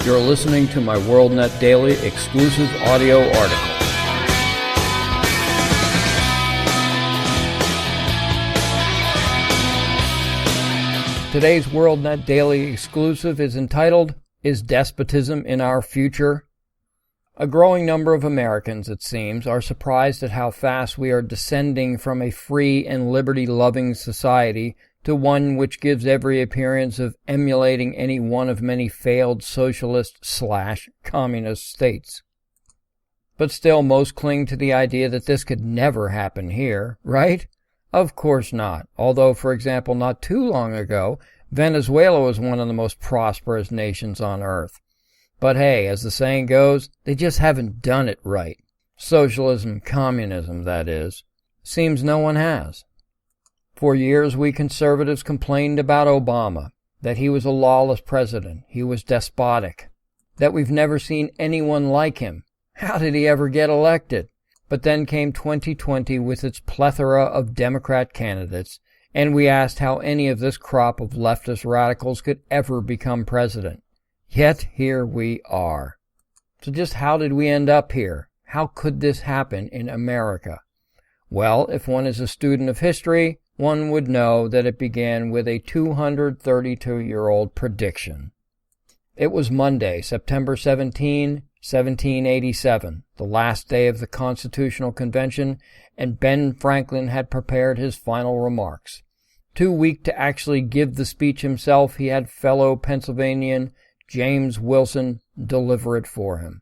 You're listening to my WorldNet Daily exclusive audio article. Today's WorldNet Daily exclusive is entitled, "Is Despotism in Our Future?" A growing number of Americans, it seems, are surprised at how fast we are descending from a free and liberty-loving society to one which gives every appearance of emulating any one of many failed socialist/communist states. But still, most cling to the idea that this could never happen here, right? Of course not, although, for example, not too long ago, Venezuela was one of the most prosperous nations on earth. But hey, as the saying goes, they just haven't done it right. Socialism, communism, that is. Seems no one has. For years, we conservatives complained about Obama, that he was a lawless president, he was despotic, that we've never seen anyone like him. How did he ever get elected? But then came 2020 with its plethora of Democrat candidates, and we asked how any of this crop of leftist radicals could ever become president. Yet here we are. So just how did we end up here? How could this happen in America? Well, if one is a student of history, one would know that it began with a 232-year-old prediction. It was Monday, September 17, 1787, the last day of the Constitutional Convention, and Ben Franklin had prepared his final remarks. Too weak to actually give the speech himself, he had fellow Pennsylvanian James Wilson deliver it for him.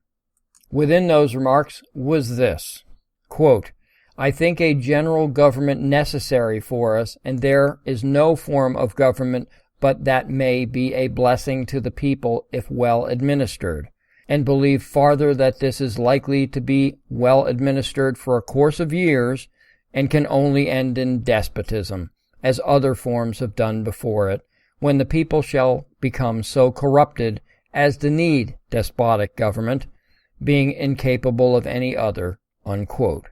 Within those remarks was this, quote, "I think a general government necessary for us, and there is no form of government but that may be a blessing to the people if well administered, and believe farther that this is likely to be well administered for a course of years, and can only end in despotism, as other forms have done before it, when the people shall become so corrupted as to need despotic government, being incapable of any other," unquote.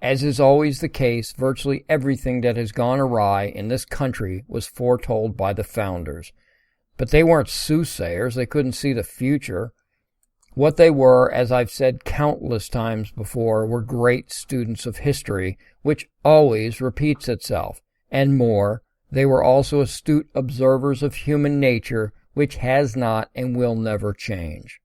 As is always the case, virtually everything that has gone awry in this country was foretold by the founders. But they weren't soothsayers, they couldn't see the future. What they were, as I've said countless times before, were great students of history, which always repeats itself. And more, they were also astute observers of human nature, which has not and will never change.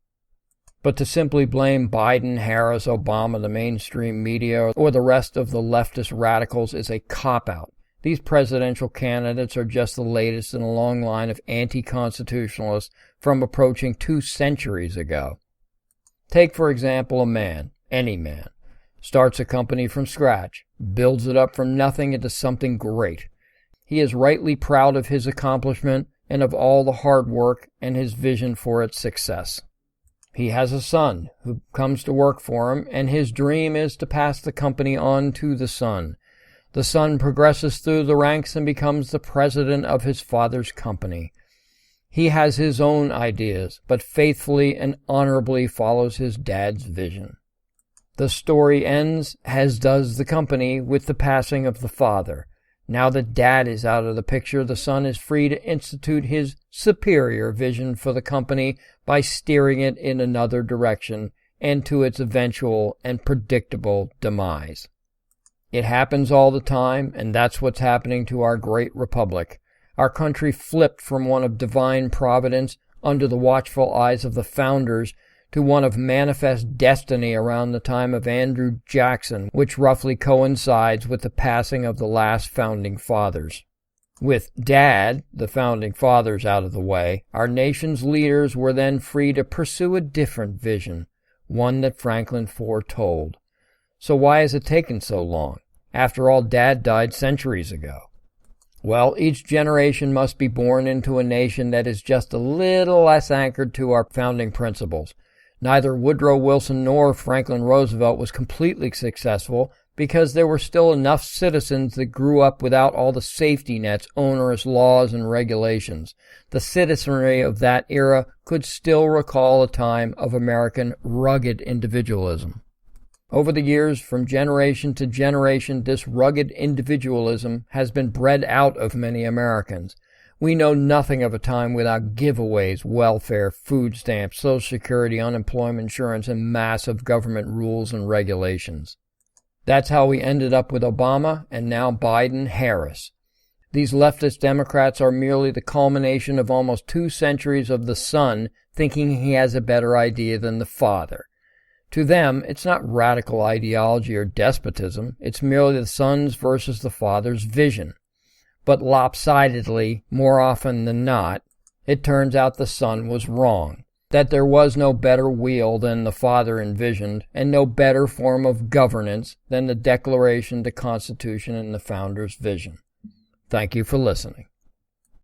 But to simply blame Biden, Harris, Obama, the mainstream media, or the rest of the leftist radicals is a cop-out. These presidential candidates are just the latest in a long line of anti-constitutionalists from approaching 2 centuries ago. Take, for example, a man, any man, starts a company from scratch, builds it up from nothing into something great. He is rightly proud of his accomplishment and of all the hard work and his vision for its success. He has a son who comes to work for him, and his dream is to pass the company on to the son. The son progresses through the ranks and becomes the president of his father's company. He has his own ideas, but faithfully and honorably follows his dad's vision. The story ends, as does the company, with the passing of the father. Now that dad is out of the picture, the son is free to institute his superior vision for the company by steering it in another direction and to its eventual and predictable demise. It happens all the time, and that's what's happening to our great republic. Our country flipped from one of divine providence under the watchful eyes of the founders to one of manifest destiny around the time of Andrew Jackson, which roughly coincides with the passing of the last founding fathers. With Dad, the founding fathers, out of the way, our nation's leaders were then free to pursue a different vision, one that Franklin foretold. So why has it taken so long? After all, Dad died centuries ago. Well, each generation must be born into a nation that is just a little less anchored to our founding principles. Neither Woodrow Wilson nor Franklin Roosevelt was completely successful because there were still enough citizens that grew up without all the safety nets, onerous laws, and regulations. The citizenry of that era could still recall a time of American rugged individualism. Over the years, from generation to generation, this rugged individualism has been bred out of many Americans. We know nothing of a time without giveaways, welfare, food stamps, Social Security, unemployment insurance, and massive government rules and regulations. That's how we ended up with Obama and now Biden-Harris. These leftist Democrats are merely the culmination of almost 2 centuries of the son thinking he has a better idea than the father. To them, it's not radical ideology or despotism. It's merely the son's versus the father's vision. But lopsidedly, more often than not, it turns out the son was wrong, that there was no better wheel than the father envisioned, and no better form of governance than the Declaration, the Constitution, and the Founders' vision. Thank you for listening.